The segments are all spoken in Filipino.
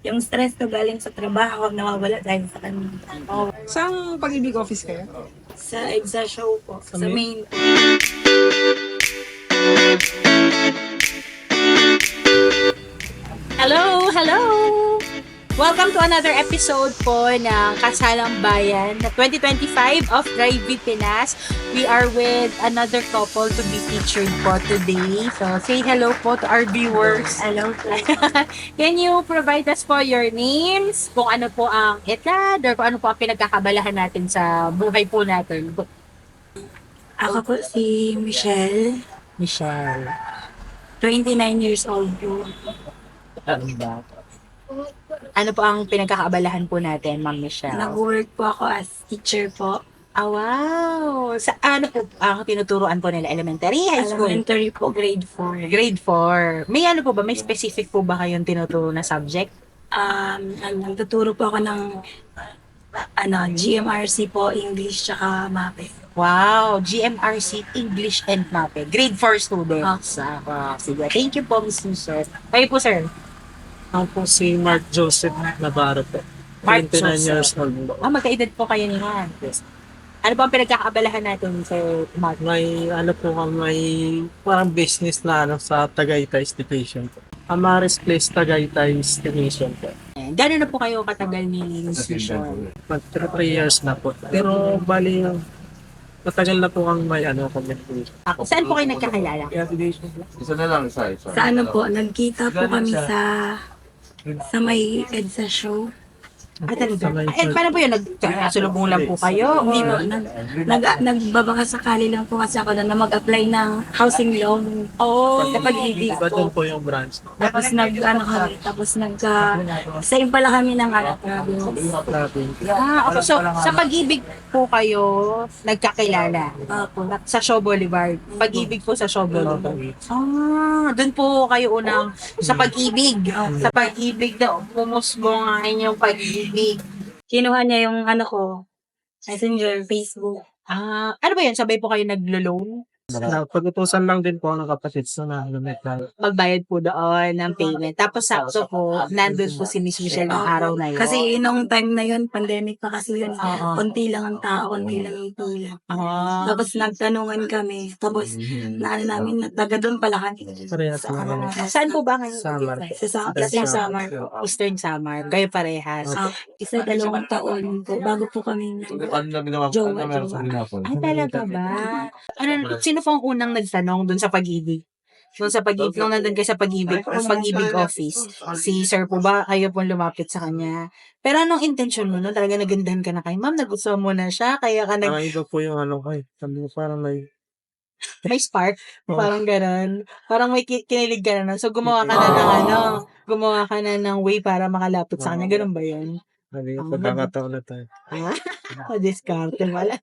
Yung stress ko galing sa trabaho, nawawala dahil sa kanila. Oh. Saan pag-ibig office kayo? Sa EDSA show po, sa main. Hello! Hello! Welcome to another episode po ng Kasalang Bayan na 2025 of Drive with Pinas. We are with another couple to be featured po today. So, say hello po to our viewers. Hello po. Can you provide us po your names? Kung ano po ang edad or kung ano po ang pinagkakabalahan natin sa buhay po natin. Ako po si Michelle, Michelle. 29 years old po. Ano po ang pinagkakaabalahan po natin, Ma'am Michelle? Nag-work po ako as teacher po. Ah, wow! Sa ano po ang tinuturuan po nila? Elementary, high school? Elementary po, grade 4. Grade 4. May ano po ba? May specific po ba kayong tinuturo na subject? Nagtuturo po ako ng GMRC po, English, tsaka MAPE. Wow! GMRC, English and MAPE. Grade 4 students. Sige. Thank you po, Ms. Sir. Kayo po, sir. Ako po si Mark Joseph Navarro po. Mark 29 Joseph. years old po. Magkaedad po kayo niyan. Yes. Ano po ang pinagkakaabalahan natin, Sir Mark? May may parang business na sa Tagaytay Station po. Amaris Place Tagaytay Station po. Gano'n na po kayo katagal ni Ms. Michelle? Mag 3 years na po. Pero bali matagal na po ang may communication. Saan po kayo nagkakilala? Isa na lang, isa. Sa ano po, nagkita po kami sa may EDSA show. Talaga? Paano po yun? Nagkasulubong lang po kayo? Hindi po, Or... nagbabaka sakali lang po kasi ako na mag-apply ng housing loan. Oh, Sa pag-ibig Iba doon po. po yung branch. Tapos same pala kami ng province. Grabe. okay. So, sa pag-ibig po kayo nagkakilala? Opo. Sa Shaw Boulevard? Pag-ibig po sa Shaw Boulevard? Doon po kayo unang sa pag-ibig. Sa pag-ibig na pumusbong ang inyong pag-ibig. Kinuha niya yung Messenger, Facebook. Ano ba yan? Sabay po kayo naglo-loan? Pag-utusan lang din po ng kapatid so na Magbayad po doon ng payment. Tapos sakto po, nandun po si Miss Michelle ng araw na yun. Kasi nung time na yun, pandemic pa kasi yun. Oo. Konti lang ang tao, konti lang ang tulad. Tapos nagtanungan kami. Tapos namin, taga doon pala kami. Parehas na. Saan po ba ngayon? Samar. Sa summer. Eastern Samar. Kayo parehas. Isa 2 taon po, bago po kami Jowa. Talaga ba? Sino pong unang nagtanong dun sa pag-ibig? Doon sa pag-ibig, nung nandun kayo sa pag-ibig office, si sir po ba, kayo pong lumapit sa kanya? Pero anong intention mo nun? Talaga nagandahan ka na kay ma'am? Nagustuhan mo na siya? Kaya ka Parang iba po yung sabi ko parang may may spark? Parang ganun. Parang may kinilig ka na. So, gumawa ka na ng way para makalapit sa kanya. Ganun ba yun? sabi ko pagkakataon na tayo. Diskarte pala.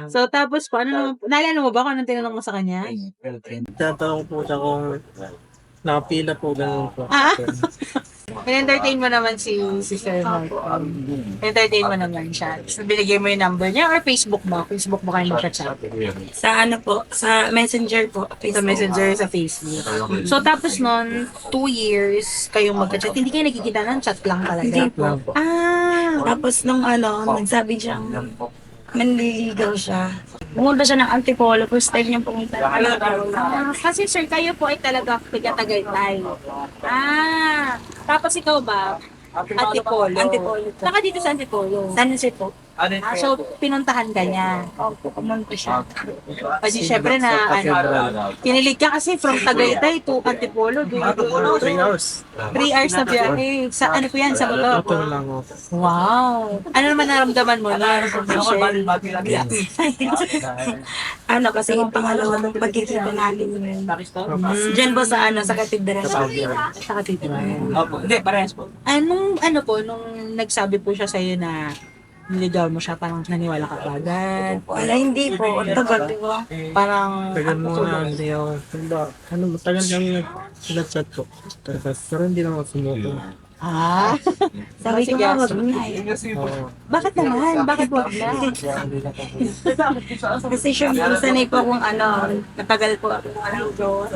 So, tapos po, naalala mo ba kung anong tinanong mo sa kanya? Tatanong po siya kung nakapila po ganun po. In-entertain mo naman si Sir Mark. Entertain mo naman siya. So, binigay mo yung number niya or Facebook mo? Facebook mo kayo mag-chat. Sa sa Messenger po. Sa Messenger, sa Facebook. So, tapos nun, 2 years kayong mag-chat. Hindi kayo nagkikita ng chat lang talaga. Hindi po. Tapos, Tapos nung nagsabi siyang manliligaw siya. Pumunta siya ng Antipolo. First time niyang pumunta ng Antipolo. kasi sir, kayo po ay talaga taga-Tagaytay. Tapos ikaw ba? Antipolo. Saka dito sa Antipolo. San Jose po. So, pinuntahan ka niya. Pumunta siya. Kasi syempre kinilig ka kasi from Tagaytay to Antipolo. 3 hours. 3 hours na biyahe. Sa ano po yan? Sa motor? Ito lang ako. Wow! Ano naman naramdaman mo na? Michelle? Kasi yung pangalawa ng pagkikita namin. Diyan po sa sa katedral. Sa katedral. Hindi, parehas po. Nung nagsabi po siya sa'yo na niligaw mo siya, parang naniwala ka ba agad? Wala, hindi po. Tagal, di ba? Parang, Tagal muna, hindi ako. Matagal kami nag-chat po. Pero hindi naman sumuko. Sabi ko Sige, nga, wag na. bakit naman? Bakit wag na? Kasi siya, sanay po akong natagal po ako ng Diyos.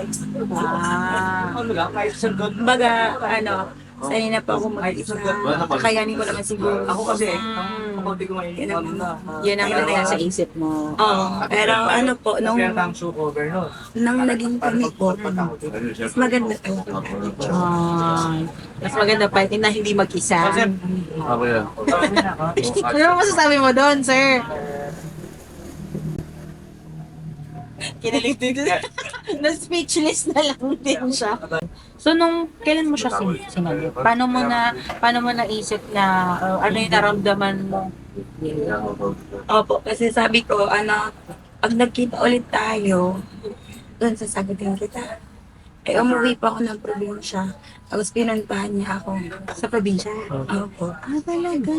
Baga, Sanay na po ako mag-isa. Kakayanin ko naman siguro. Ako kasi, Yun ang nasa isip mo. Oo. Pero ano po, nung naging kami po, mas maganda po. Mas maganda pa na hindi mag-isa. Ako yan. Ano masasabi mo doon, sir? Kinilig din. Na-speechless na lang din siya. So, kailan mo siya sinabi? Paano mo naisip na, ano yung naramdaman mo? Opo, kasi sabi ko, pag nagkita ulit tayo, doon sasagutin kita. Eh, umuwi pa ako ng probinsya. Tapos pinuntahan niya ako. Sa probinsya? Opo. Talaga.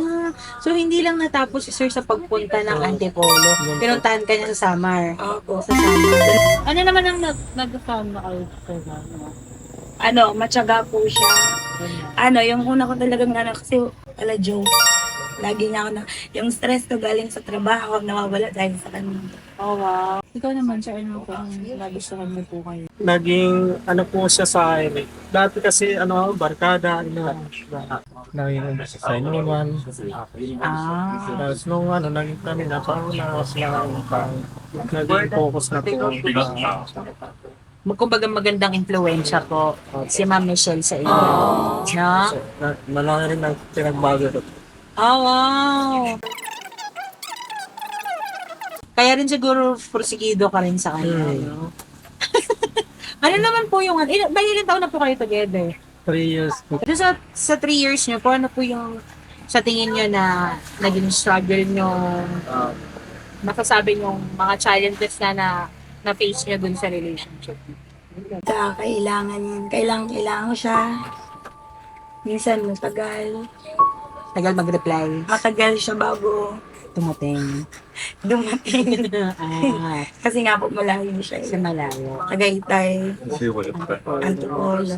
So, hindi lang natapos si sir sa pagpunta ng Antipolo. Pinuntahan ka niya sa Samar. Opo. Sa Samar. Ano naman ang nag-sama kayo sa Matyaga po siya. Yung una ko talagang kasi, joke. Lagi niya ako yung stress ko galing sa trabaho, nawawala dahil sa kanya. Oh, wow. Ikaw naman, sir, ano po ang nagustuhan mo po kayo? Naging po siya sa akin eh. Dati kasi barkada, naging sa inuman. Tapos nung naging kami na parang naging focus na po. Kumbaga magandang impluensya po si Ma'am Michelle sa inyo. No? Malaki rin ang pinagbago. Oh, wow! Kaya rin siguro porsigido ka rin sa kanya. No? Ano naman po yung, ilang taon na po kayo together? 3 years po. Pero sa 3 years nyo po, ano po yung sa tingin nyo na naging struggle nyo, masasabi nyo mga challenges na face nyo dun sa relationship? Kailangan ko siya. Minsan matagal. Tagal mag-reply. Matagal siya bago Dumating. Kasi nga po malayo siya. Sa malayo. Tagaytay, Antipolo.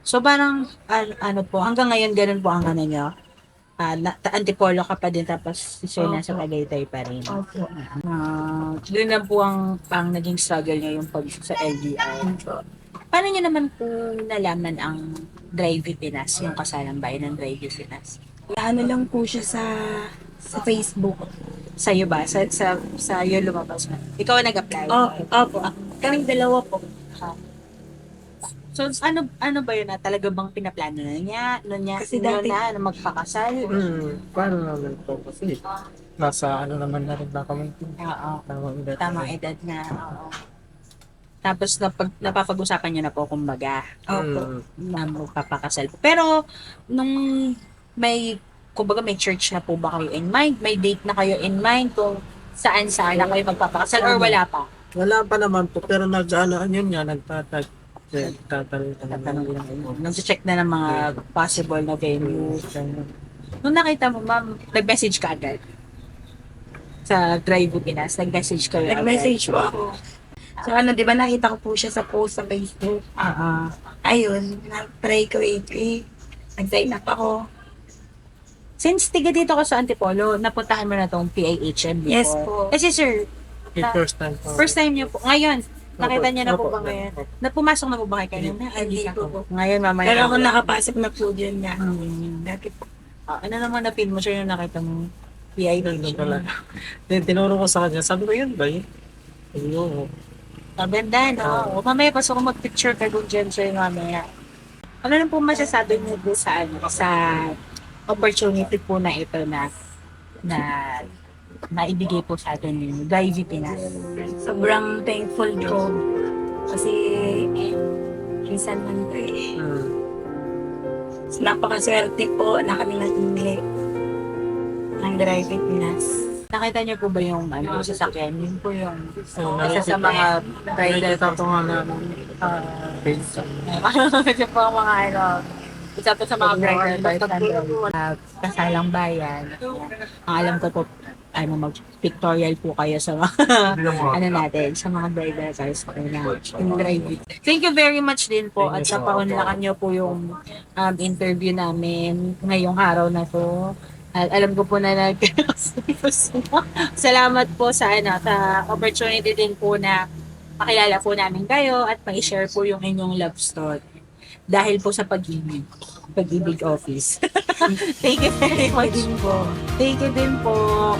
So parang, hanggang ngayon ganun po ang nyo? Antipolo ka pa din tapos si Sir nasa Tagaytay pa rin. Opo. Doon lang po ang naging struggle niya yung pag sa LDR. Paano niyo naman po nalaman ang Drive Pinas, yung kasalang bayan ng Drive Pinas? Lang po siya sa Facebook. Sa'yo ba? Sa'yo lumabas na? Ikaw ang nag-apply? Opo. Kaming dalawa po. So, ano ba yun na? Talaga bang pinaplano na niya? Kasi Inyo dati- na magpakasal? Paano naman po kasi nasa naman na rin ba kami. Oo. Tamang edad. Tamang edad na. Oo. Tapos napapag-usapan niyo na po kumbaga Opo. na magpapakasal. Pero nung kumbaga may church na po ba kayo in mind? May date na kayo in mind kung saan na kayo magpapakasal or wala pa? Wala pa naman po, pero yun nga, nagtatanong Nag-check na ng mga possible na venue. Nung nakita mo, ma'am, nag-message ka agad? Sa Drive Pinas, nag-message kayo agad? Nag-message po ako. So di ba nakita ko po siya sa post sa Facebook. Ayun, na-try ko nag-sign up ako. Since tiga dito ka sa Antipolo, napuntahan mo na tong PIHM before? Yes po. Kasi sir, first time po. first time niyo po. Ngayon, nakita niyo na po Opo. ba ngayon? Pumasok na po ba kayo kanina? Hindi po. Ngayon, mamaya. Pero ako nakapasok na po dyan nga. Dati po. Ano naman na-feel mo sir yung nakita mo Ganun PIHM? pala. Then, tinuro ko sa kanya, sabi ko yun ba yun? Ayun. Maganda, no? Mamaya pasok ko mag-picture ka doon dyan sir mamaya. Ano na po masasabi niyo doon sa opportunity po na ito na naibigay po sa atin yung Drive Pinas? Sobrang thankful ko. Kasi, minsan man ko napakaswerte po na kami natinili ng Drive Pinas. Nakita niyo po ba yung sasakyan? Yun po yung isa sa nakikita- mga rider Nakikita ko nga na page. Kasi po ang mga isa po sa mga rider kasalang bayan. Ang alam ko po, mag-pictorial po kayo sa mga, natin, sa mga driver guys na yung driving. Thank you very much din po at sa paunlakan niyo po yung interview namin ngayong araw na to. At alam ko po na salamat po sa sa opportunity din po na makilala po namin kayo at ma-share po yung inyong love story dahil po sa pag-ibig. Pag-ibig office. Thank you very much po. Thank you din po.